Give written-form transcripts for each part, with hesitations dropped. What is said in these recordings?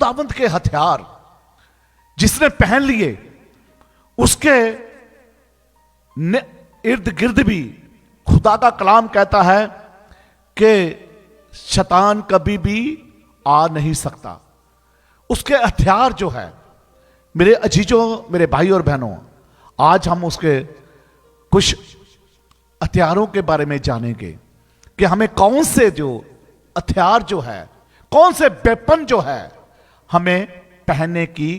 खुदावंत के हथियार जिसने पहन लिए उसके इर्द गिर्द भी खुदा का कलाम कहता है कि शैतान कभी भी आ नहीं सकता। उसके हथियार जो है, मेरे अजीजों, मेरे भाई और बहनों, आज हम उसके कुछ हथियारों के बारे में जानेंगे कि हमें कौन से जो हथियार जो है, कौन से वेपन जो है हमें पहनने की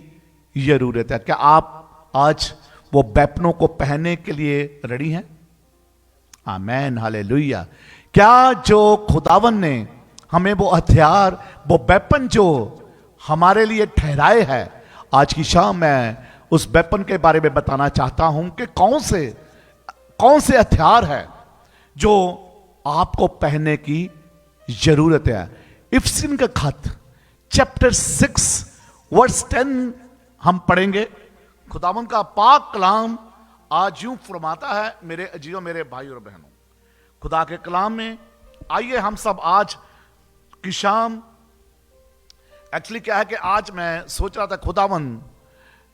जरूरत है। क्या आप आज वो वेपनों को पहनने के लिए रेडी हैं? आमीन, हालेलुया। क्या जो खुदावन ने हमें वो हथियार, वो वेपन जो हमारे लिए ठहराए है, आज की शाम मैं उस वेपन के बारे में बताना चाहता हूं कि कौन से हथियार है जो आपको पहनने की जरूरत है। इफिसियन का खत चैप्टर 6 वर्स 10 हम पढ़ेंगे। खुदावंद का पाक कलाम आज यूं फरमाता है, मेरे अजीजों, मेरे भाई और बहनों, खुदा के कलाम में आइए हम सब आज की शाम, एक्चुअली क्या है कि आज मैं सोच रहा था खुदावंद,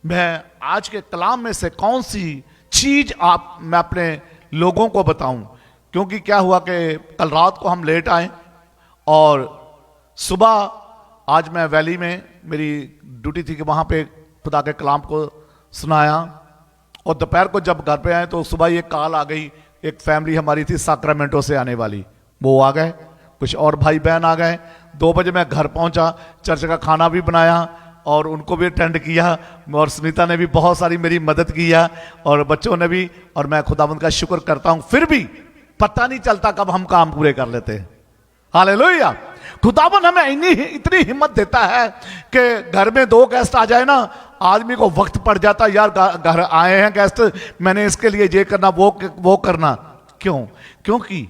मैं आज के कलाम में से कौन सी चीज मैं अपने लोगों को बताऊं, क्योंकि क्या हुआ कि कल रात को हम लेट आए और सुबह आज मैं वैली में, मेरी ड्यूटी थी कि वहां पे खुदा के कलाम को सुनाया, और दोपहर को जब घर पे आए तो सुबह ये कॉल आ गई, एक फैमिली हमारी थी साक्रामेंटो से आने वाली, वो आ गए, कुछ और भाई बहन आ गए। 2 बजे मैं घर पहुंचा, चर्च का खाना भी बनाया और उनको भी अटेंड किया, और सुनीता ने भी बहुत सारी मेरी मदद किया और बच्चों ने भी, और मैं खुदावंद का शुक्र करता हूं। फिर भी पता नहीं चलता कब हम काम पूरे कर लेते हैं। हालेलुया। खुदावंद हमें इतनी हिम्मत देता है कि घर में 2 गेस्ट आ जाए ना, आदमी को वक्त पड़ जाता, यार घर आए हैं गेस्ट, मैंने इसके लिए ये करना, वो करना। क्यों? क्योंकि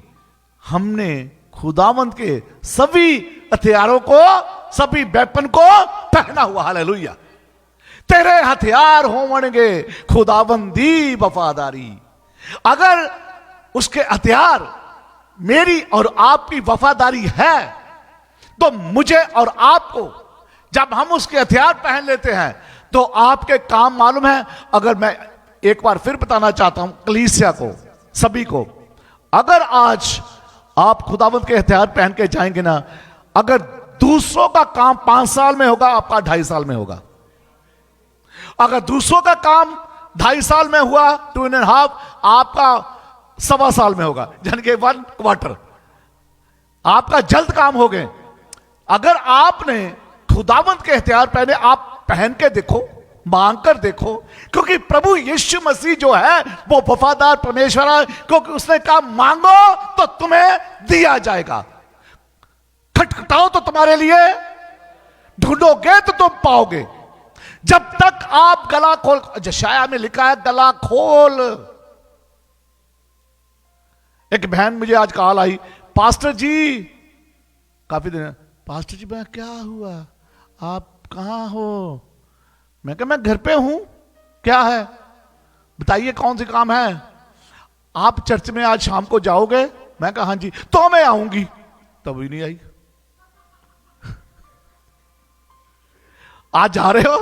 हमने खुदावंद के सभी हथियारों को, सभी वेपन को पहना हुआ। हालेलुया। तेरे हथियार होवणगे खुदावंद दी वफादारी। अगर उसके हथियार मेरी और आपकी वफादारी है तो मुझे और आपको, जब हम उसके हथियार पहन लेते हैं तो आपके काम मालूम है। अगर मैं एक बार फिर बताना चाहता हूं कलीसिया को, सभी को, अगर आज आप खुदावंद के हथियार पहन के जाएंगे ना, अगर दूसरों का काम 5 साल में होगा, आपका 2.5 साल में होगा। अगर दूसरों का काम 2.5 साल में हुआ, 2.5, आपका 1.25 साल में होगा, यानी कि 1 क्वार्टर आपका जल्द काम हो गए। अगर आपने खुदावंद के हथियार पहने, आप पहन के देखो, मांग कर देखो, क्योंकि प्रभु यीशु मसीह जो है वो वफादार परमेश्वर है, क्योंकि उसने कहा मांगो तो तुम्हें दिया जाएगा, खटखटाओ तो तुम्हारे लिए, ढूंढोगे तो तुम पाओगे। जब तक आप गला खोल, यशायाह में लिखा है गला खोल। एक बहन मुझे आज कॉल आई, पास्टर जी, काफी दिन, पास्टर जी मैं क्या हुआ, आप कहां हो? मैं कहा मैं घर पे हूं। क्या है बताइए, कौन सी काम है? आप चर्च में आज शाम को जाओगे? मैं कहा हाँ जी। तो मैं आऊंगी। तब भी नहीं आई। आज जा रहे हो?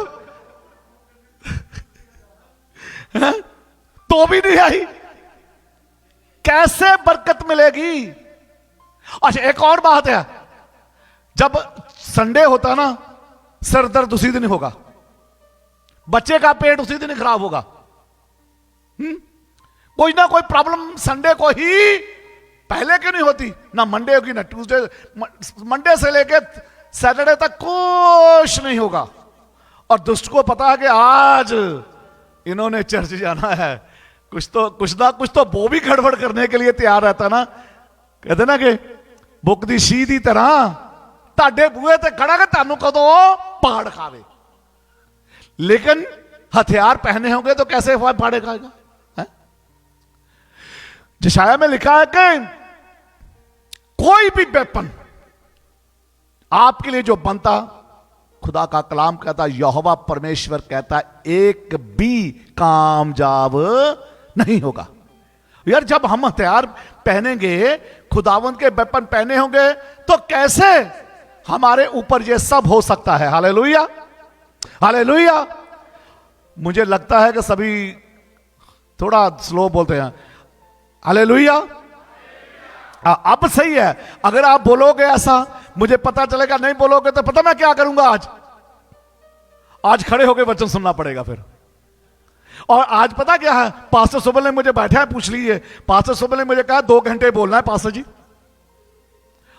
तो भी नहीं आई। कैसे बरकत मिलेगी? अच्छा, एक और बात है, जब संडे होता ना, सर दर्द उसी दिन होगा, बच्चे का पेट उसी दिन खराब होगा, कोई ना कोई प्रॉब्लम संडे को ही, पहले क्यों नहीं होती? ना मंडे होगी ना ट्यूसडे, मंडे से लेके सैटरडे तक कुछ नहीं होगा। और दुष्ट को पता है कि आज इन्होंने चर्च जाना है, कुछ ना कुछ तो वो भी गड़बड़ करने के लिए तैयार रहता ना। कहते ना कि बुक दी सीधी तरह ताडे बुए ते खड़ा के तानू कदों पहाड़ खावे। लेकिन हथियार पहने होंगे तो कैसे पहाड़े खाएगा? यशायाह में लिखा है कि कोई भी वेपन आपके लिए जो बनता, खुदा का कलाम कहता, यहोवा परमेश्वर कहता, एक भी कामयाब नहीं होगा। यार जब हम हथियार पहनेंगे, खुदावंद के वेपन पहने होंगे, तो कैसे हमारे ऊपर ये सब हो सकता है। Hallelujah, hallelujah. मुझे लगता है कि सभी थोड़ा स्लो बोलते हैं। हालेलुया। अब सही है। अगर आप बोलोगे ऐसा, मुझे पता चलेगा। नहीं बोलोगे तो पता मैं क्या करूंगा। आज खड़े होकर वचन सुनना पड़ेगा फिर। और आज पता क्या है, पास्टर सुबल ने मुझे बैठा है, पूछ लीजिए। पास्टर सुबल ने मुझे कहा 2 घंटे बोलना है पास्टर जी।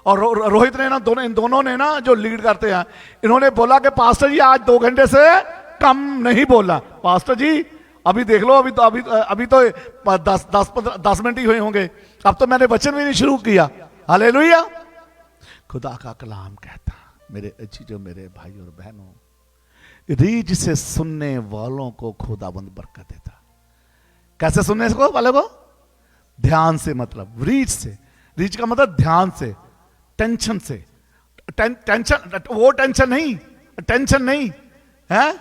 और रोहित ने ना, इन दोनों ने ना, जो लीड करते हैं, इन्होंने बोला कि पास्टर जी आज 2 घंटे से कम नहीं बोलना। पास्टर जी अभी देख लो, अभी तो 10 मिनट ही हुए होंगे। अब तो मैंने वचन भी नहीं शुरू किया। हालेलुया। खुदा का कलाम कहता, मेरे अजीजों, मेरे भाई और बहनों, रीझ से सुनने वालों को खुदाबंद बरकत देता। कैसे सुनने को वाले को? ध्यान से, मतलब रीझ से। रीझ का मतलब ध्यान से, टेंशन से। टेंशन, वो टेंशन नहीं है,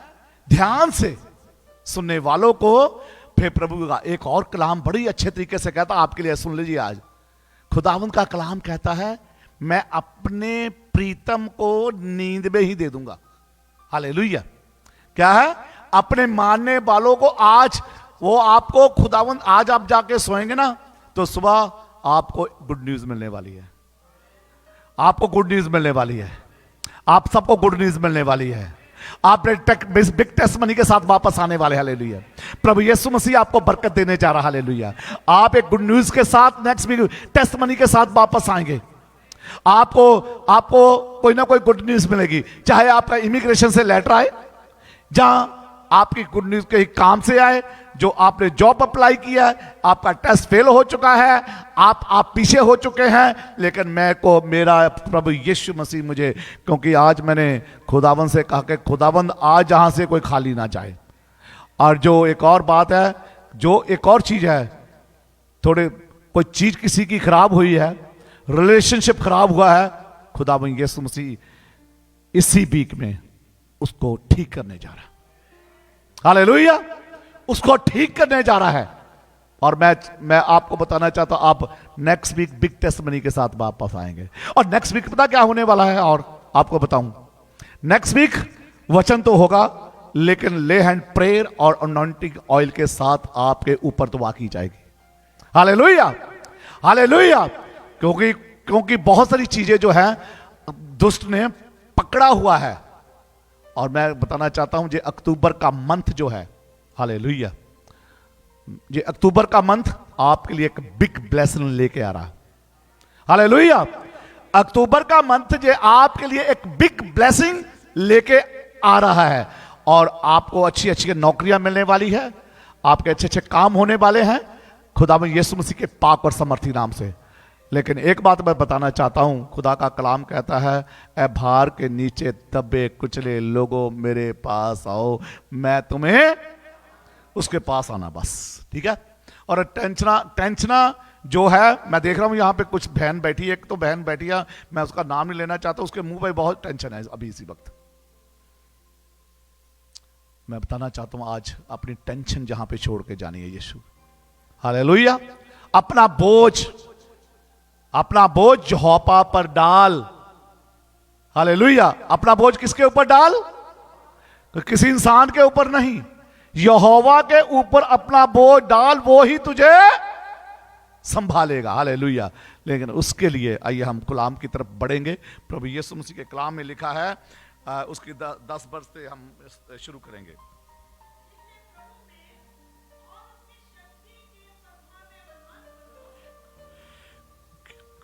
ध्यान से सुनने वालों को। फिर प्रभु का एक और कलाम बड़ी अच्छे तरीके से कहता, आपके लिए सुन लीजिए। आज खुदावंद का कलाम कहता है, मैं अपने प्रीतम को नींद में ही दे दूंगा। हालेलुया। क्या है? अपने मानने वालों को आज वो आपको खुदावंद, आज आप जाके सोएंगे ना तो सुबह आपको गुड न्यूज मिलने वाली है। आपको गुड न्यूज मिलने वाली है। आप सबको गुड न्यूज मिलने वाली है। आप बिग टेस्टमनी के साथ वापस आने वाले। हालेलुया। प्रभु यीशु मसीह आपको बरकत देने जा रहा। हालेलुया। आप एक गुड न्यूज के साथ नेक्स्ट वीक टेस्टमनी के साथ वापस आएंगे। आपको कोई ना कोई गुड न्यूज मिलेगी। चाहे आपका इमिग्रेशन से लेटर आए, जहां आपकी गुड न्यूज के काम से आए, जो आपने जॉब अप्लाई किया है, आपका टेस्ट फेल हो चुका है, आप पीछे हो चुके हैं, लेकिन मेरा प्रभु यीशु मसीह मुझे, क्योंकि आज मैंने खुदावंद से कहा कि खुदावंद आज जहां से कोई खाली ना जाए। और जो एक और बात है, जो एक और चीज है, थोड़े कोई चीज किसी की खराब हुई है, रिलेशनशिप खराब हुआ है, खुदावंद यीशु मसीह इसी वीक में उसको ठीक करने जा रहा है। हालेलुया। उसको ठीक करने जा रहा है। और मैं आपको बताना चाहता हूं, आप नेक्स्ट वीक बिग टेस्टमनी के साथ वापस आएंगे। और नेक्स्ट वीक पता क्या होने वाला है, और आपको बताऊं, नेक्स्ट वीक वचन तो होगा, लेकिन ले हैंड प्रेयर और अनॉइंटिंग ऑयल के साथ आपके ऊपर दुआ की जाएगी। Hallelujah, hallelujah. क्योंकि बहुत सारी चीजें जो है दुष्ट ने पकड़ा हुआ है। और मैं बताना चाहता हूं, ये अक्टूबर का मंथ जो है, हालेलुया, ये अक्टूबर का मंथ आपके लिए एक बिग ब्लेसिंग लेके आ रहा। हालेलुया। अक्टूबर का मंथ जो आपके लिए एक बिग ब्लेसिंग लेके आ रहा है। और आपको अच्छी अच्छी नौकरियां मिलने वाली है, आपके अच्छे अच्छे काम होने वाले हैं खुदावंद यीशु मसीह के पाक और समर्थी नाम से। लेकिन एक बात मैं बताना चाहता हूं, खुदा का कलाम कहता है, ए भार के नीचे दबे कुचले लोगों मेरे पास आओ, मैं तुम्हें उसके पास आना। बस ठीक है। और टेंशना जो है, मैं देख रहा हूं यहां पे कुछ बहन बैठी है। एक तो बहन बैठी है, मैं उसका नाम नहीं लेना चाहता, उसके मुंह पे बहुत टेंशन है अभी इसी वक्त। मैं बताना चाहता हूं, आज अपनी टेंशन जहां पे छोड़ के जानी है यीशु। हालेलुया। अपना बोझ यहोवा पर डाल। हालेलुया। अपना बोझ किसके ऊपर डाल? किसी इंसान के ऊपर नहीं, यहोवा के ऊपर अपना बोझ डाल, वो ही तुझे संभालेगा। हालेलुया। लेकिन उसके लिए आइए हम कलाम की तरफ बढ़ेंगे। प्रभु यीशु मसीह के कलाम में लिखा है, उसकी 10 वर्ष से हम शुरू करेंगे।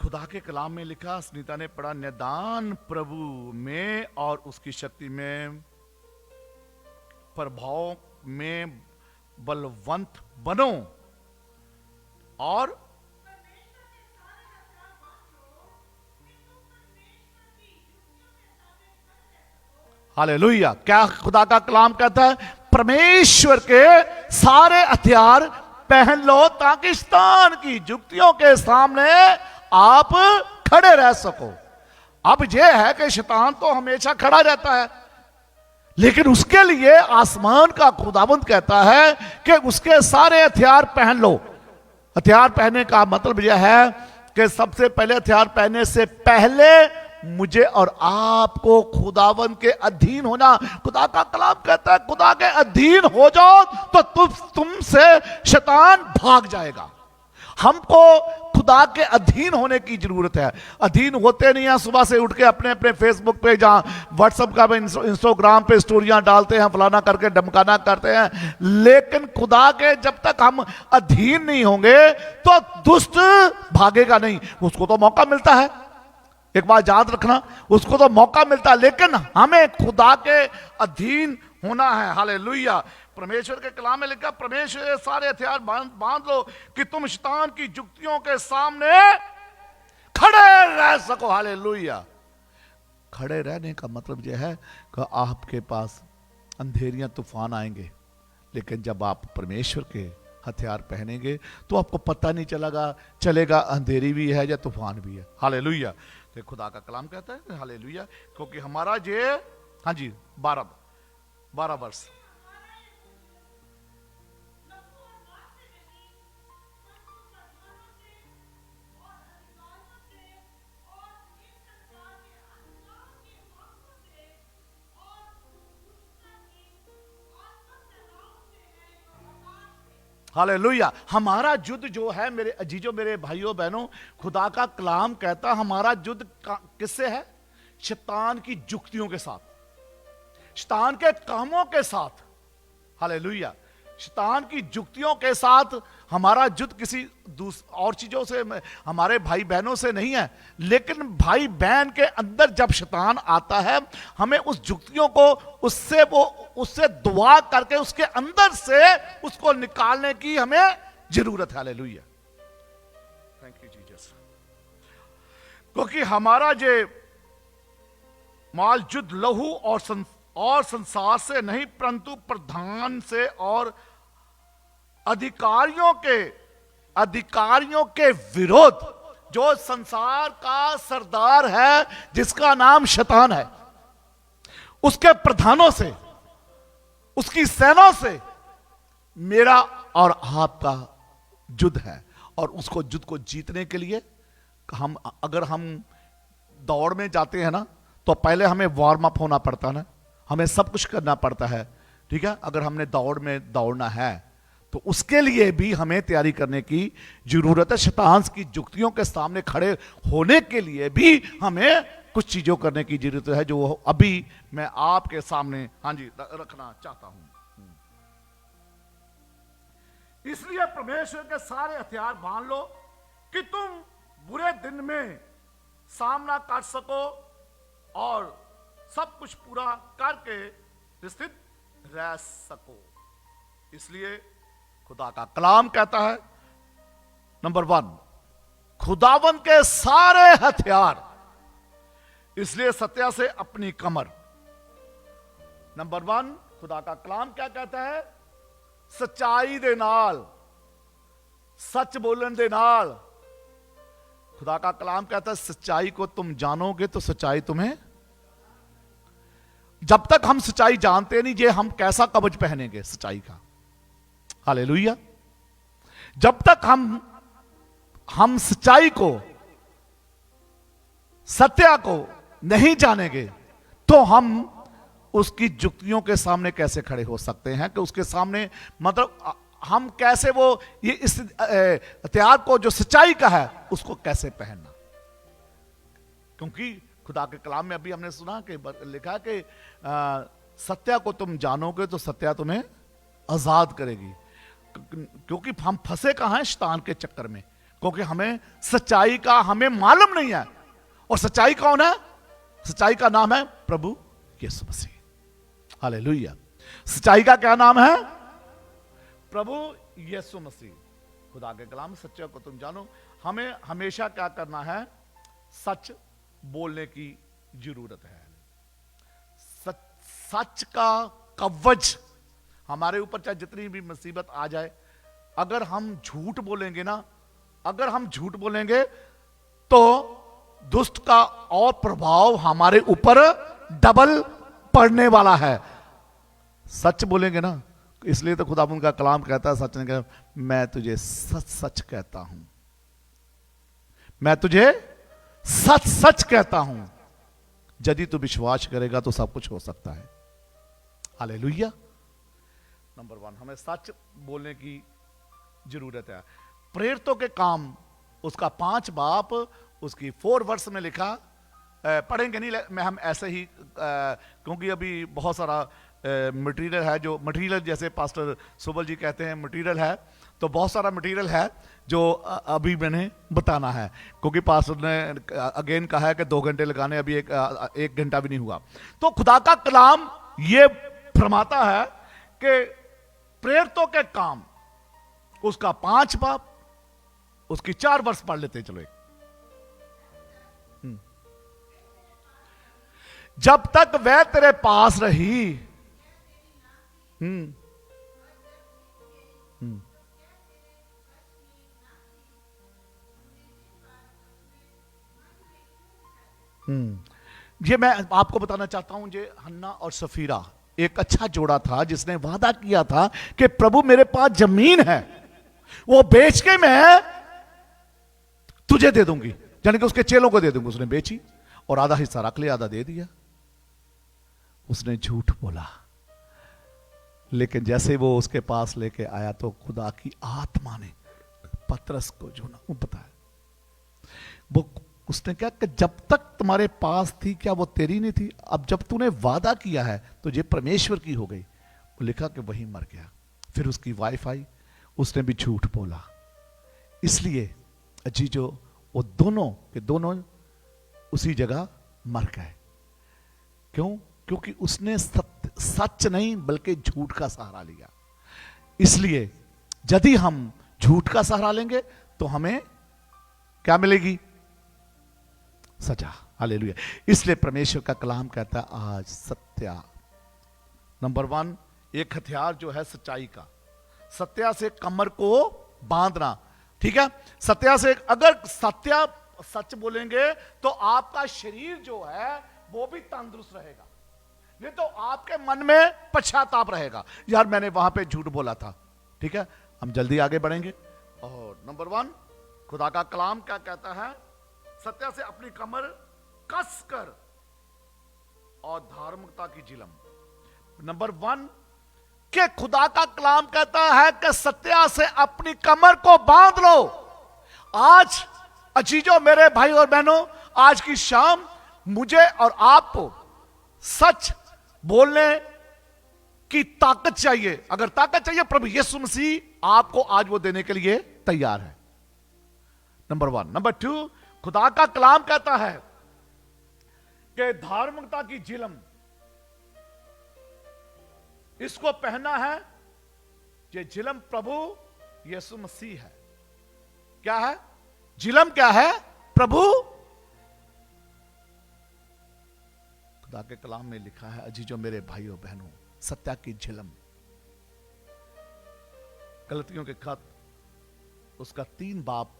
खुदा के कलाम में लिखा, सुनीता ने पढ़ा, निदान प्रभु में और उसकी शक्ति में, प्रभाव में बलवंत बनो और हालेलुया। क्या खुदा का कलाम कहता है? परमेश्वर के सारे हथियार पहन लो ताकि शैतान की जुक्तियों के सामने आप खड़े रह सको। अब यह है कि शैतान तो हमेशा खड़ा रहता है, लेकिन उसके लिए आसमान का खुदाबंद कहता है कि उसके सारे हथियार पहन लो। हथियार पहनने का मतलब यह है कि सबसे पहले हथियार पहनने से पहले मुझे और आपको खुदावन के अधीन होना। खुदा का कलाम कहता है खुदा के अधीन हो जाओ तो तुमसे शैतान भाग जाएगा। हमको खुदा के अधीन होने की जरूरत है। अधीन होते नहीं है, सुबह से उठ के अपने अपने फेसबुक पे, जहां व्हाट्सएप का, इंस्टाग्राम पे स्टोरियां डालते हैं, फलाना करके डमकाना करते हैं। लेकिन खुदा के जब तक हम अधीन नहीं होंगे तो दुष्ट भागेगा नहीं। उसको तो मौका मिलता है, एक बात याद रखना, उसको तो मौका मिलता है, लेकिन हमें खुदा के अधीन होना है। हालेलुया। परमेश्वर के कलाम में लिखा, परमेश्वर सारे हथियार बांध लो कि तुम शैतान की जुक्तियों के सामने खड़े रह सको। हालेलुया। खड़े रहने का मतलब यह है कि आपके पास अंधेरियां तूफान आएंगे, लेकिन जब आप परमेश्वर के हथियार पहनेंगे तो आपको पता नहीं चलेगा अंधेरी भी है या तूफान भी है। हालेलुया। तो खुदा का कलाम कहता है हालेलुया, क्योंकि हमारा ये, हाँ जी, 12 वर्ष, हालेलुया। हमारा युद्ध जो है मेरे अजीजों, मेरे भाइयों बहनों, खुदा का कलाम कहता हमारा युद्ध किससे है? शैतान की जुक्तियों के साथ, शैतान के कामों के साथ। हालेलुया। शैतान की जुक्तियों के साथ हमारा युद्ध किसी और चीजों से, हमारे भाई बहनों से नहीं है। लेकिन भाई बहन के अंदर जब शैतान आता है, हमें उस जुक्तियों को उससे दुआ करके उसके अंदर से उसको निकालने की हमें जरूरत है। हालेलुया। Thank you Jesus. क्योंकि हमारा ये माल युद्ध लहू और संसार से नहीं, परंतु प्रधान से और अधिकारियों के विरोध, जो संसार का सरदार है जिसका नाम शैतान है, उसके प्रधानों से, उसकी सेनाओं से मेरा और आपका युद्ध है। और उसको युद्ध को जीतने के लिए अगर हम दौड़ में जाते हैं ना, तो पहले हमें वार्म अप होना पड़ता है ना, हमें सब कुछ करना पड़ता है। ठीक है, अगर हमने दौड़ में दौड़ना है तो उसके लिए भी हमें तैयारी करने की जरूरत है। शैतान की जुक्तियों के सामने खड़े होने के लिए भी हमें कुछ चीजों करने की जरूरत है, जो अभी मैं आपके सामने, हाँ जी, रखना चाहता हूं। इसलिए परमेश्वर के सारे हथियार बांध लो कि तुम बुरे दिन में सामना कर सको और सब कुछ पूरा करके स्थित रह सको। इसलिए खुदा का कलाम कहता है, नंबर 1, खुदावन के सारे हथियार, इसलिए सत्या से अपनी कमर। नंबर 1, खुदा का कलाम क्या कहता है? सच्चाई दे नाल, सच बोलन दे नाल। खुदा का कलाम कहता है सच्चाई को तुम जानोगे तो सच्चाई तुम्हें, जब तक हम सच्चाई जानते नहीं, ये हम कैसा कवच पहनेंगे सच्चाई का? हालेलुया। जब तक हम सच्चाई को, सत्य को नहीं जानेंगे तो हम उसकी जुक्तियों के सामने कैसे खड़े हो सकते हैं? कि उसके सामने मतलब हम कैसे वो ये इस हथियार को जो सच्चाई का है उसको कैसे पहनना? क्योंकि खुदा के कलाम में अभी हमने सुना कि लिखा कि सत्य को तुम जानोगे तो सत्य तुम्हें आजाद करेगी। क्योंकि हम फंसे कहां हैं? शैतान के चक्कर में, क्योंकि हमें सच्चाई का हमें मालूम नहीं है। और सच्चाई कौन है? सच्चाई का नाम है प्रभु यीशु मसीह। हालेलुया। सच्चाई का क्या नाम है? प्रभु यीशु मसीह। खुदा के कलाम सच्चाई को तुम जानो, हमें हमेशा क्या करना है? सच बोलने की जरूरत है। सच का कवच हमारे ऊपर, चाहे जितनी भी मुसीबत आ जाए, अगर हम झूठ बोलेंगे ना, अगर हम झूठ बोलेंगे तो दुष्ट का और प्रभाव हमारे ऊपर डबल पड़ने वाला है। सच बोलेंगे ना, इसलिए तो खुदा उनका कलाम कहता है, सच ने कहा, मैं तुझे सच सच कहता हूं, मैं तुझे सच सच कहता हूं। यदि तू विश्वास करेगा तो सब कुछ हो सकता है। हालेलुया। नंबर 1, हमें सच बोलने की जरूरत है। प्रेरितों के काम उसका 5 बाप उसकी 4 वर्ष में लिखा, पढ़ेंगे नहीं मैं, हम ऐसे ही क्योंकि अभी बहुत सारा मटेरियल है, जो मटेरियल जैसे पास्टर सुबल जी कहते हैं मटेरियल है, तो बहुत सारा मटेरियल है जो अभी मैंने बताना है, क्योंकि पास्टर ने अगेन कहा है कि 2 घंटे लगाने, अभी एक घंटा भी नहीं हुआ। तो खुदा का कलाम ये फरमाता है कि प्रेरितों के काम उसका 5 बाप उसकी 4 वर्ष पढ़ लेते हैं। चलो, जब तक वह तेरे पास रही, ये मैं आपको बताना चाहता हूं, ये हन्ना और सफीरा एक अच्छा जोड़ा था जिसने वादा किया था कि प्रभु मेरे पास जमीन है, वो बेच के मैं तुझे दे दूंगी, यानी कि उसके चेलों को दे दूंगी। उसने बेची और आधा हिस्सा रख लिया, आधा दे दिया। उसने झूठ बोला, लेकिन जैसे वो उसके पास लेके आया तो खुदा की आत्मा ने पतरस को जो ना वो पता है, वो उसने क्या कि जब तक तुम्हारे पास थी क्या वो तेरी नहीं थी, अब जब तूने वादा किया है तो ये परमेश्वर की हो गई। वो लिखा कि वही मर गया। फिर उसकी वाइफ आई, उसने भी झूठ बोला। इसलिए अजीजो वो दोनों के दोनों उसी जगह मर गए। क्यों? क्योंकि उसने सच नहीं बल्कि झूठ का सहारा लिया। इसलिए यदि हम झूठ का सहारा लेंगे तो हमें क्या मिलेगी? सजा। हालेलुया। इसलिए परमेश्वर का कलाम कहता है आज सत्य नंबर 1, एक हथियार जो है सच्चाई का, सत्या से कमर को बांधना। ठीक है, सत्या से, अगर सत्या सच बोलेंगे तो आपका शरीर जो है वो भी तंदुरुस्त रहेगा, नहीं तो आपके मन में पश्चाताप रहेगा, यार मैंने वहां पे झूठ बोला था। ठीक है, हम जल्दी आगे बढ़ेंगे। और नंबर 1 खुदा का कलाम क्या कहता है? सत्या से अपनी कमर कस कर और धार्मिकता की झिलम। नंबर 1 कि खुदा का कलाम कहता है कि सत्या से अपनी कमर को बांध लो। आज अजीजों, मेरे भाई और बहनों, आज की शाम मुझे और आपको सच बोलने की ताकत चाहिए। अगर ताकत चाहिए, प्रभु यीशु मसीह आपको आज वो देने के लिए तैयार है। नंबर 1। नंबर 2 खुदा का कलाम कहता है कि धार्मिकता की झिलम, इसको पहनना है। ये झिलम प्रभु यीशु मसीह है। क्या है झिलम? क्या है? प्रभु। खुदा के कलाम में लिखा है अजीजों मेरे भाइयों बहनों, सत्या की झिलम। गलतियों के खत उसका 3 बाप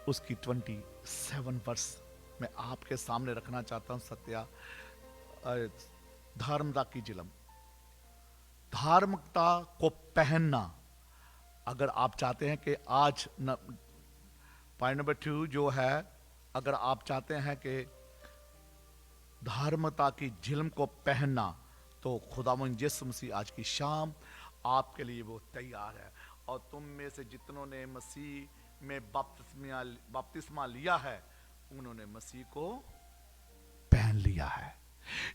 उसकी 27 वर्ष में आपके सामने रखना चाहता हूं। सत्या धार्मिकता की झिलम, धार्मिकता को पहनना। अगर आप चाहते हैं कि आज पॉइंट नंबर 2 जो है, अगर आप चाहते हैं कि धार्मिकता की झिलम को पहनना, तो खुदावंद यीशु मसीह आज की शाम आपके लिए वो तैयार है। और तुम में से जितनों ने मसीह में बपतिस्मा लिया है, उन्होंने मसीह को पहन लिया है।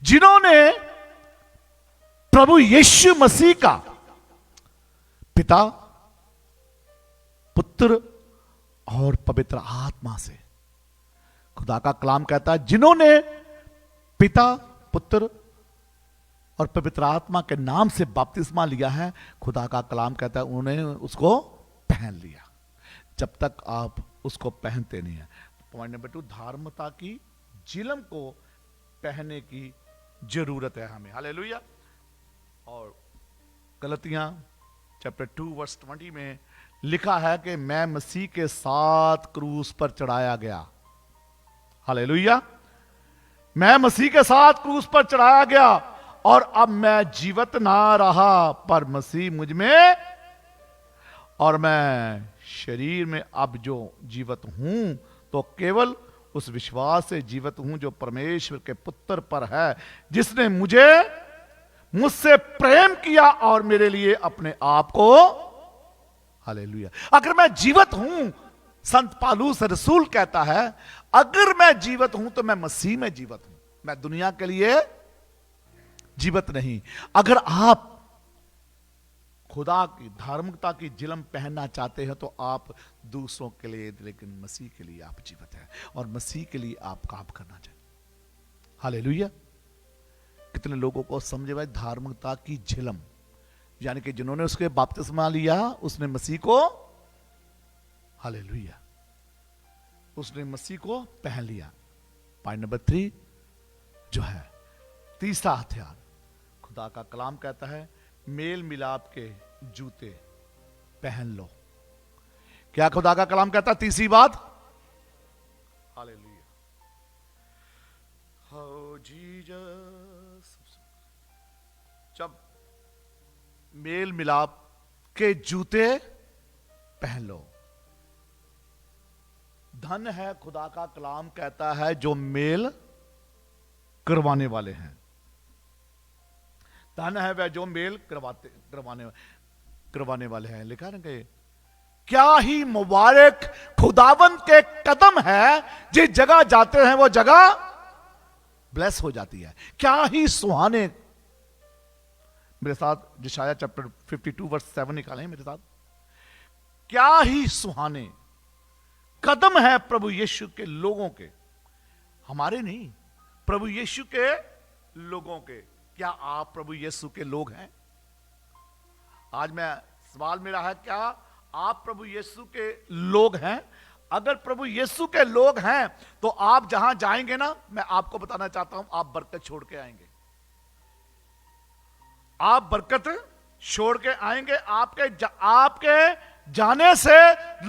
जिन्होंने प्रभु यीशु मसीह का पिता, पुत्र और पवित्र आत्मा से, खुदा का कलाम कहता है जिन्होंने पिता, पुत्र और पवित्र आत्मा के नाम से बपतिस्मा लिया है, खुदा का कलाम कहता है उन्होंने उसको पहन लिया। जब तक आप उसको पहनते नहीं है। पॉइंट नंबर 2 धार्मिकता की झिलम को पहनने की जरूरत है हमें। हालेलुया। और गलतियां चैप्टर 2 वर्स 20 में लिखा है कि मैं मसीह के साथ क्रूस पर चढ़ाया गया। हालेलुया। मैं मसीह के साथ क्रूस पर चढ़ाया गया और अब मैं जीवित ना रहा पर मसीह मुझ में, और मैं शरीर में अब जो जीवित हूं तो केवल उस विश्वास से जीवित हूं जो परमेश्वर के पुत्र पर है, जिसने मुझसे प्रेम किया और मेरे लिए अपने आप को, हालेलुया। अगर मैं जीवित हूं, संत पौलुस रसूल कहता है, अगर मैं जीवित हूं तो मैं मसीह में जीवित हूं, मैं दुनिया के लिए जीवित नहीं। अगर आप खुदा की धार्मिकता की जिलम पहनना चाहते हैं तो आप दूसरों के लिए, लेकिन मसीह के लिए आप जीवित हैं और मसीह के लिए आप काम करना चाहिए। हालेलुया। कितने लोगों को समझे भाई धार्मिकता की झिलम, यानी कि जिन्होंने उसके बपतिस्मा लिया उसने मसीह को, हालेलुया, उसने मसीह को पहन लिया। पॉइंट नंबर 3 जो है तीसरा हथियार, खुदा का कलाम कहता है मेल मिलाप के जूते पहन लो। क्या खुदा का कलाम कहता है? तीसरी बात, हालेलुया, हो जीसस, जब मेल मिलाप के जूते पहन लो। धन है, खुदा का कलाम कहता है, जो मेल करवाने वाले हैं। धन है वह जो मेल करवाने वाले हैं। लिखा ना कि क्या ही मुबारक खुदावंद के कदम है, जिस जगह जाते हैं वो जगह ब्लेस हो जाती है। क्या ही सुहाने, मेरे साथ यशायाह चैप्टर 52 वर्स 7 निकालें मेरे साथ। क्या ही सुहाने कदम है प्रभु यीशु के लोगों के, हमारे नहीं, प्रभु यीशु के लोगों के। क्या आप प्रभु यीशु के लोग हैं? आज मैं, सवाल मेरा है, क्या आप प्रभु यीशु के लोग हैं? अगर प्रभु यीशु के लोग हैं तो आप जहां जाएंगे ना, मैं आपको बताना चाहता हूं, आप बरकत छोड़ के आएंगे। आप बरकत छोड़ के आएंगे। आपके जाने से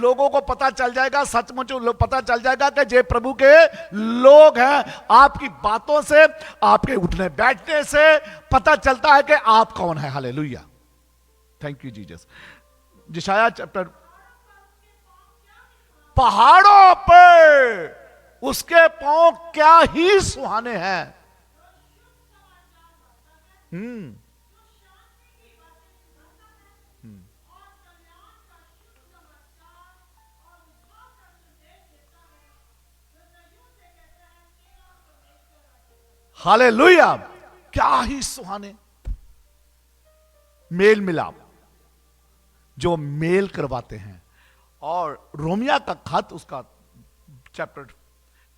लोगों को पता चल जाएगा, सचमुच पता चल जाएगा कि जे प्रभु के लोग हैं। आपकी बातों से, आपके उठने बैठने से पता चलता है कि आप कौन है। Hallelujah, thank you Jesus. यशायाह चैप्टर, पहाड़ों पर उसके पांव क्या ही सुहाने हैं। हालेलुया, क्या ही सुहाने मेल मिलाप, जो मेल करवाते हैं। और रोमिया का खत, उसका चैप्टर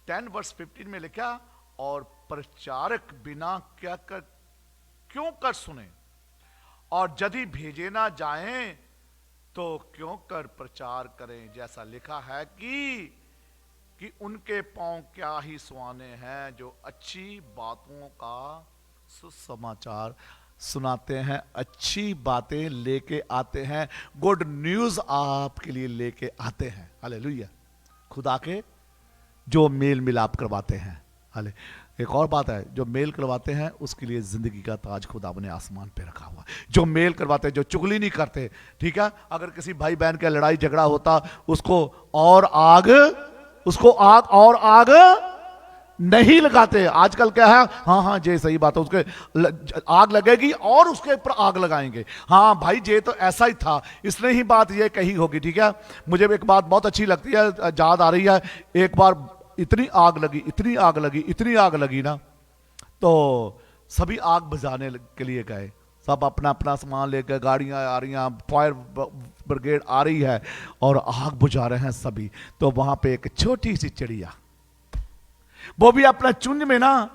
10 वर्स 15 में लिखा, और प्रचारक बिना क्यों कर सुने, और यदि भेजे ना जाएं तो क्यों कर प्रचार करें। जैसा लिखा है कि उनके पांव क्या ही सुहाने हैं, जो अच्छी बातों का सुसमाचार सुनाते हैं, अच्छी बातें लेके आते हैं, गुड न्यूज आपके लिए लेके आते हैं। हालेलुया, खुदा के जो मेल मिलाप करवाते हैं। हाले, एक और बात है, जो मेल करवाते हैं उसके लिए जिंदगी का ताज खुदा ने आसमान पे रखा हुआ। जो मेल करवाते हैं, जो चुगली नहीं करते, ठीक है, अगर किसी भाई बहन का लड़ाई झगड़ा होता, उसको आग नहीं लगाते। आजकल क्या है, हाँ जे सही बात है, उसके आग लगेगी और उसके ऊपर आग लगाएंगे। हाँ भाई, जे तो ऐसा ही था, इसने ही बात ये कही होगी, ठीक है। मुझे एक बात बहुत अच्छी लगती है, याद आ रही है, एक बार इतनी आग लगी ना, तो सभी आग बुझाने के लिए गए। सब अपना अपना सामान लेकर, गाड़ियां आ रही हैं, फायर ब्रिगेड आ रही है और आग बुझा रहे हैं सभी। तो वहां पे एक छोटी सी चिड़िया, वो भी अपना चुंज में ना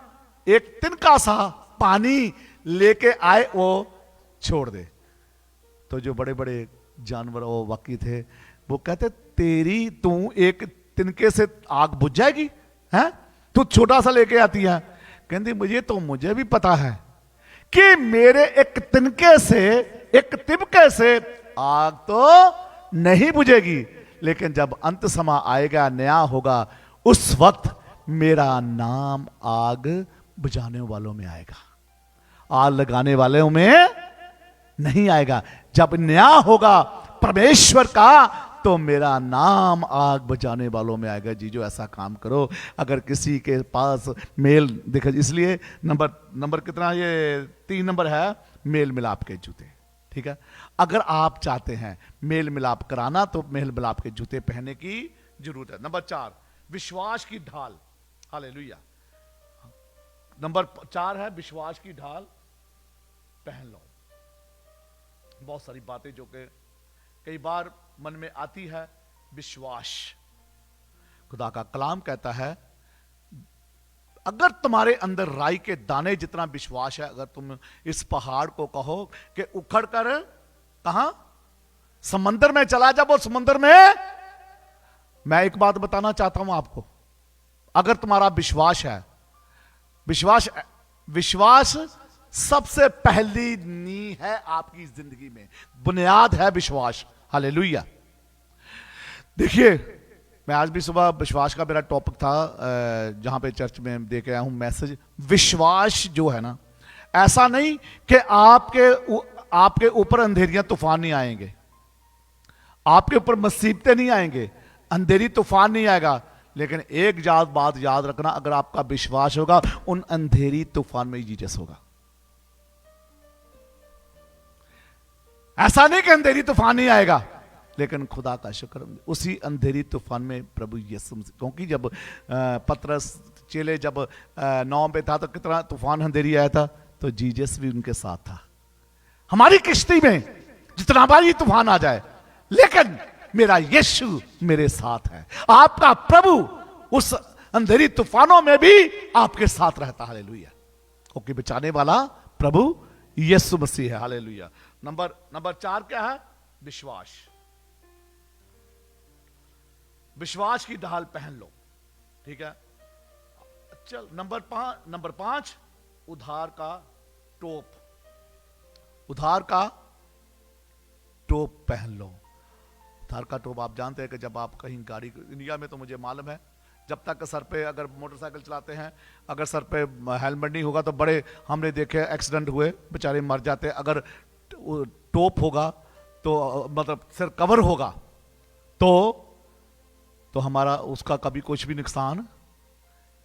एक तिनका सा पानी लेके आए, वो छोड़ दे। तो जो बड़े बड़े जानवर वो बाकी थे, वो कहते, तू एक तिनके से आग बुझ जाएगी, हैं? तू छोटा सा लेके आती है। कहती, मुझे भी पता है कि मेरे एक तिनके से आग तो नहीं बुझेगी, लेकिन जब अंत समय आएगा, नया होगा, उस वक्त मेरा नाम आग बुझाने वालों में आएगा, आग लगाने वालों में नहीं आएगा। जब नया होगा, परमेश्वर का तो मेरा नाम आग बुझाने वालों में आएगा। जी जो ऐसा काम करो। अगर किसी के पास मेल देखा, इसलिए नंबर कितना, ये 3 नंबर है, मेल मिलाप के जूते। ठीक है, अगर आप चाहते हैं मेल मिलाप कराना तो मेल मिलाप के जूते पहनने की जरूरत है। नंबर 4, विश्वास की ढाल। हालेलुया। नंबर 4 है विश्वास की ढाल पहन लो। बहुत सारी बातें जो कि कई बार मन में आती है। विश्वास, खुदा का कलाम कहता है अगर तुम्हारे अंदर राई के दाने जितना विश्वास है, अगर तुम इस पहाड़ को कहो कि उखड़ कर कहां समंदर में चला जा, वो समंदर में। मैं एक बात बताना चाहता हूं आपको, अगर तुम्हारा विश्वास है, विश्वास सबसे पहली नींव है आपकी जिंदगी में, बुनियाद है विश्वास। हालेलुया। देखिए, मैं आज भी सुबह विश्वास का मेरा टॉपिक था, जहां पे चर्च में दे के आया हूं मैसेज। विश्वास जो है ना, ऐसा नहीं कि आपके ऊपर अंधेरियां तूफान नहीं आएंगे, आपके ऊपर मुसीबतें नहीं आएंगे, अंधेरी तूफान नहीं आएगा, लेकिन एक बात याद रखना, अगर आपका विश्वास होगा उन अंधेरी तूफान में जीसस होगा। ऐसा नहीं कि अंधेरी तूफान नहीं आएगा, लेकिन खुदा का शुक्र उसी अंधेरी तूफान में प्रभु यीशु मसीह, क्योंकि जब पतरस चेले जब नाव पे था तो कितना तूफान अंधेरी आया था, तो जीसस भी उनके साथ था। हमारी किश्ती में जितना बारी तूफान आ जाए, लेकिन मेरा यीशु मेरे साथ है। आपका प्रभु उस अंधेरी तूफानों में भी आपके साथ रहता। हालेलुया। क्योंकि बचाने वाला प्रभु यीशु मसीह है। हालेलुया। नंबर 4 क्या है? विश्वास। विश्वास की ढाल पहन लो। ठीक है, चल नंबर 5 उधार का टोप। उधार का टोप पहन लो। उधार का टोप, आप जानते हैं कि जब आप कहीं गाड़ी, इंडिया में तो मुझे मालूम है, जब तक सर पे अगर मोटरसाइकिल चलाते हैं, अगर सर पे हेलमेट नहीं होगा तो बड़े हमने देखे एक्सीडेंट हुए, बेचारे मर जाते। अगर टोप होगा तो मतलब सिर कवर होगा तो हमारा उसका कभी कुछ भी नुकसान।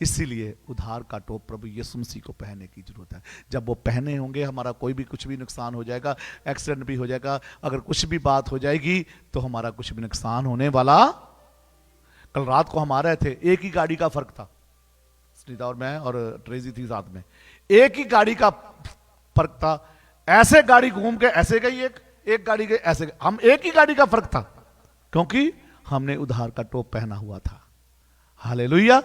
इसीलिए उधार का टोप प्रभु यीशु मसीह को पहनने की जरूरत है। जब वो पहने होंगे, हमारा कोई भी कुछ भी नुकसान हो जाएगा, एक्सीडेंट भी हो जाएगा, अगर कुछ भी बात हो जाएगी तो हमारा कुछ भी नुकसान होने वाला। कल रात को हम आ रहे थे, एक ही गाड़ी का फर्क था, सुनीता और मैं और ट्रेजी थी साथ में, एक ही गाड़ी का फर्क था। ऐसे गाड़ी घूम के ऐसे गई, एक गाड़ी गई ऐसे गई, हम एक ही गाड़ी का फर्क था, क्योंकि हमने उधार का टोप पहना हुआ था। हालेलुया।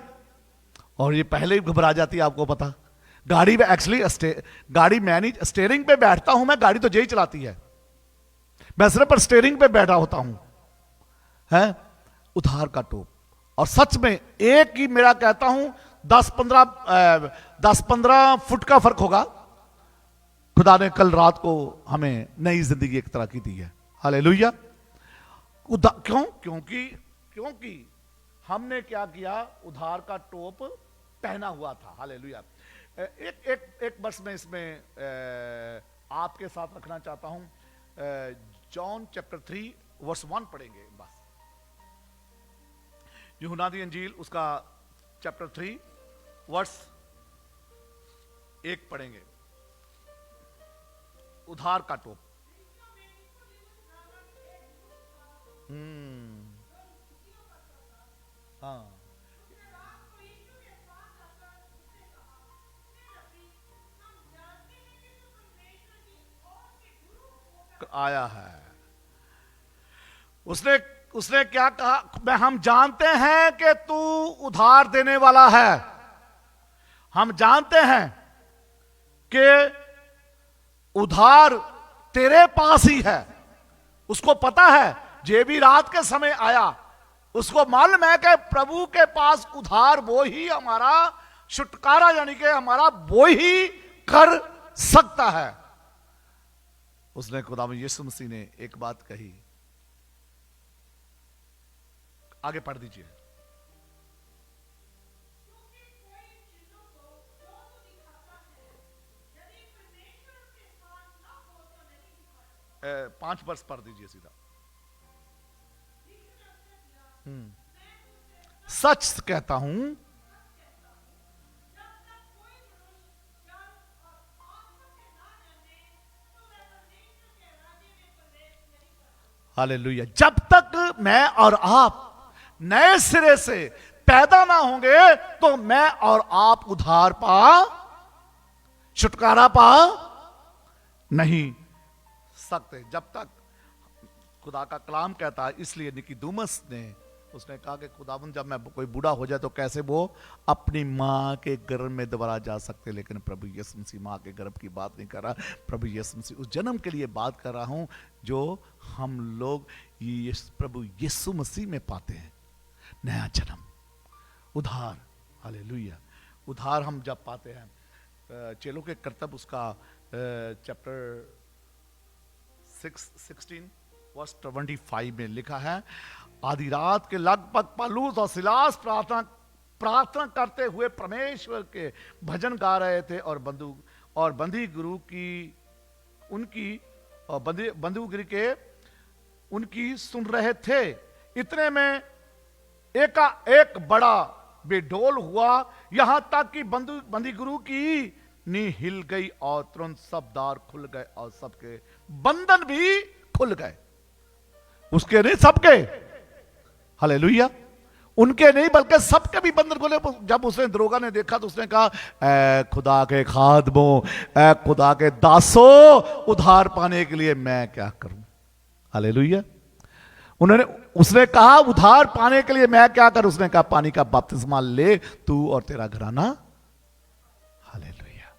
और ये पहले ही घबरा जाती है, आपको पता। गाड़ी में एक्चुअली गाड़ी मैं नहीं स्टीयरिंग पे बैठता हूं, मैं गाड़ी तो यही चलाती है, मैं सिर्फ पर स्टीयरिंग पे बैठा होता हूं। है उधार का टोप। और सच में एक ही, मेरा कहता हूं 10-15 फुट का फर्क होगा। खुदा ने कल रात को हमें नई जिंदगी एक तरह की दी है। हालेलुया। क्योंकि हमने क्या किया, उधार का टोप पहना हुआ था। हालेलुया। एक वर्ष में इसमें आपके साथ रखना चाहता हूं। जॉन चैप्टर 3 वर्स 1 पढ़ेंगे बस। यूहन्ना दी इंजील उसका चैप्टर 3 वर्स 1 पढ़ेंगे। उधार का टोप। हाँ, आया है। उसने क्या कहा? हम जानते हैं कि तू उधार देने वाला है, हम जानते हैं कि उधार तेरे पास ही है। उसको पता है, जे भी रात के समय आया, उसको मालूम है कि प्रभु के पास उधार वो ही हमारा छुटकारा, यानी कि हमारा वो ही कर सकता है। उसने खुदा में यीशु मसीह ने एक बात कही, आगे पढ़ दीजिए। 5 वर्ष पढ़ दीजिए सीधा। सच कहता हूं, हालेलुया, जब तक मैं और आप नए सिरे से पैदा ना होंगे तो मैं और आप उद्धार पा, छुटकारा पा नहीं सकते। जब तक खुदा का कलाम कहता है, इसलिए निकोदेमुस ने उसने कहा कि खुदाबंद जब मैं कोई बूढ़ा हो जाए तो कैसे वो अपनी मां के गर्भ में दोबारा जा सकते। लेकिन प्रभु यीशु मसीह मां के गर्भ की बात नहीं कर रहा, प्रभु यीशु मसीह उस जन्म के लिए बात कर रहा हूं जो हम लोग ये प्रभु यीशु मसीह में पाते हैं, नया जन्म, उद्धार। हालेलुया, उद्धार हम जब पाते हैं, चेलों के कर्तव्य उसका चैप्टर 16 वर्स 25 में लिखा है, आधी रात के लगभग पौलुस और सिलास प्रार्थना करते हुए परमेश्वर के भजन गा रहे थे और बंदी गुरु की उनकी बंदूगिरी के उनकी सुन रहे थे। इतने में एक बड़ा बेडोल हुआ, यहां तक कि बंदी गुरु की नींव हिल गई और तुरंत सब द्वार खुल गए और सबके बंधन भी खुल गए। उसके नहीं, सबके, हालेलुया, उनके नहीं बल्कि सबके भी बंधन खुले। जब उसने दरोगा ने देखा तो उसने कहा, ऐ खुदा के खादमों, ऐ खुदा के दासों, उद्धार पाने के लिए मैं क्या करूं। हालेलुया, उसने कहा उद्धार पाने के लिए मैं क्या करूं। उसने कहा पानी का बपतिस्मा ले, तू और तेरा घराना, हालेलुया,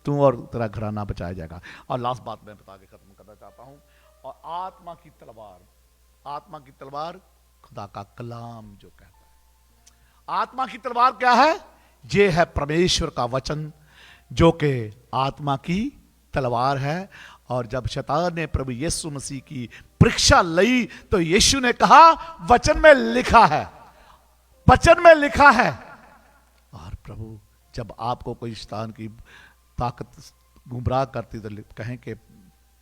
तू और तेरा घराना बचाया जाएगा। और लास्ट बात मैं बता के खत्म करना चाहता हूं, और आत्मा की तलवार खुदा का कलाम जो कहता है। आत्मा की तलवार क्या है? ये है परमेश्वर का वचन जो कि आत्मा की तलवार है। और जब शैतान ने प्रभु यीशु मसीह की परीक्षा ली तो यीशु ने कहा वचन में लिखा है, वचन में लिखा है। और प्रभु जब आपको कोई शैतान की ताकत गुमराह करती तो कहें कि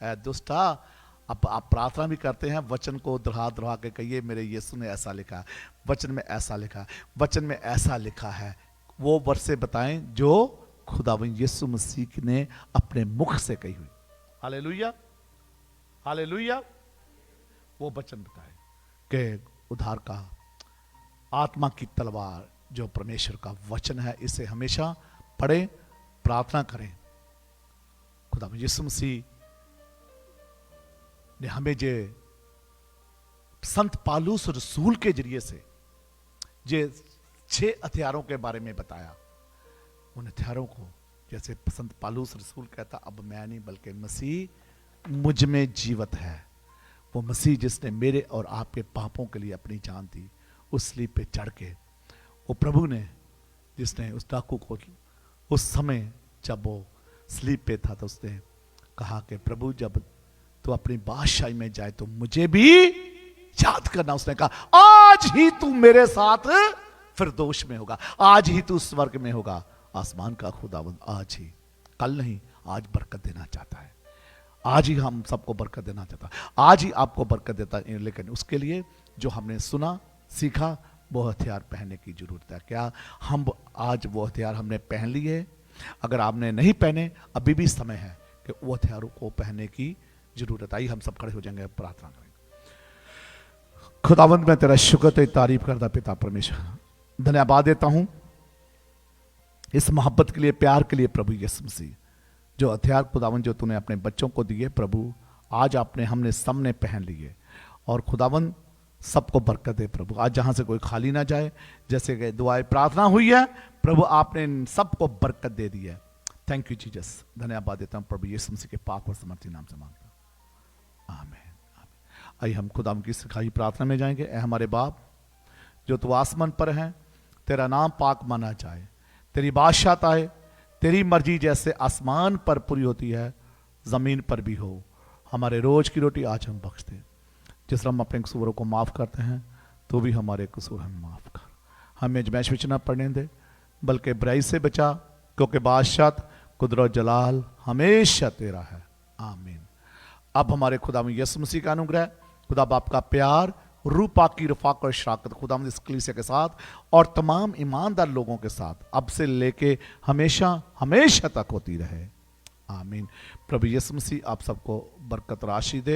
ऐ दुष्टा, अब आप प्रार्थना भी करते हैं, वचन को दोहरा के कहिए मेरे यीशु ने ऐसा लिखा है, वचन में ऐसा लिखा है, वचन में ऐसा लिखा है। वो वर्षे बताएं जो खुदावंद यीशु मसीह ने अपने मुख से कही हुई। हालेलुया, हालेलुया, वो वचन बताए कि उद्धार का आत्मा की तलवार जो परमेश्वर का वचन है, इसे हमेशा पढ़ें, प्रार्थना करें। खुदावंद यीशु मसीह ने हमें जे संत पौलुस रसूल के जरिए से जे 6 हथियारों के बारे में बताया, उन हथियारों को जैसे संत पौलुस रसूल कहता, अब मैं नहीं बल्कि मसीह मुझ में जीवित है। वो मसीह जिसने मेरे और आपके पापों के लिए अपनी जान दी, उस स्लीब पे चढ़ के, वो प्रभु ने जिसने उस डाकू को उस समय जब वो स्लीब पे था तो उसने कहा कि प्रभु जब तो अपनी बादशाही में जाए तो मुझे भी याद करना। उसने कहा आज ही तू मेरे साथ फिरदौस में होगा, आज ही तू स्वर्ग में होगा। आसमान का खुदावंद आज ही, कल नहीं, आज बरकत देना चाहता है। आज ही हम सबको बरकत देना चाहता है, आज ही आपको बरकत देता है। लेकिन उसके लिए जो हमने सुना सीखा वो हथियार पहनने की जरूरत है। क्या हम आज वो हथियार हमने पहन लिए? अगर आपने नहीं पहने, अभी भी समय है कि वो हथियारों को पहनने की जरूरत। आई हम सब खड़े हो जाएंगे, प्रार्थना करेंगे। खुदावंद मैं तेरा शुक्र तेरी तारीफ करता पिता परमेश्वर, धन्यवाद देता हूं इस मोहब्बत के लिए, प्यार के लिए प्रभु यीशु मसीह। जो हथियार खुदावंद जो तूने अपने बच्चों को दिए प्रभु, आज आपने हमने सबने पहन लिए। और खुदावंद सबको बरकत दे प्रभु। आज जहां से कोई खाली ना जाए, जैसे कि दुआएं प्रार्थना हुई है प्रभु, आपने सबको बरकत दे दी है। थैंक यू जीसस, धन्यवाद देता हूं प्रभु यीशु मसीह के पाक और समर्थी नाम से मांगता हूं, आमीन। आइए हम खुदा की सिखाई प्रार्थना में जाएंगे। ऐ हमारे बाप जो तू आसमान पर है, तेरा नाम पाक माना जाए, तेरी बादशाहत आए, तेरी मर्जी जैसे आसमान पर पूरी होती है जमीन पर भी हो। हमारे रोज की रोटी आज हम बख्श दे, जिस तरह हम अपने कसूरों को माफ करते हैं तो भी हमारे कसूर हमें माफ कर। हमें अजमैश में न पड़ने दे बल्कि बुराई से बचा, क्योंकि बादशाहत कुदरत जलाल हमेशा तेरा है, आमीन। अब हमारे खुदा में यीशु मसीह का अनुग्रह, खुदा बाप का प्यार, रूपा की रफाक और शराकत खुदावंद इस कलीसिया के साथ और तमाम ईमानदार लोगों के साथ अब से लेके हमेशा हमेशा तक होती रहे। आमीन। प्रभु यीशु मसीह आप सबको बरकत राशि दे।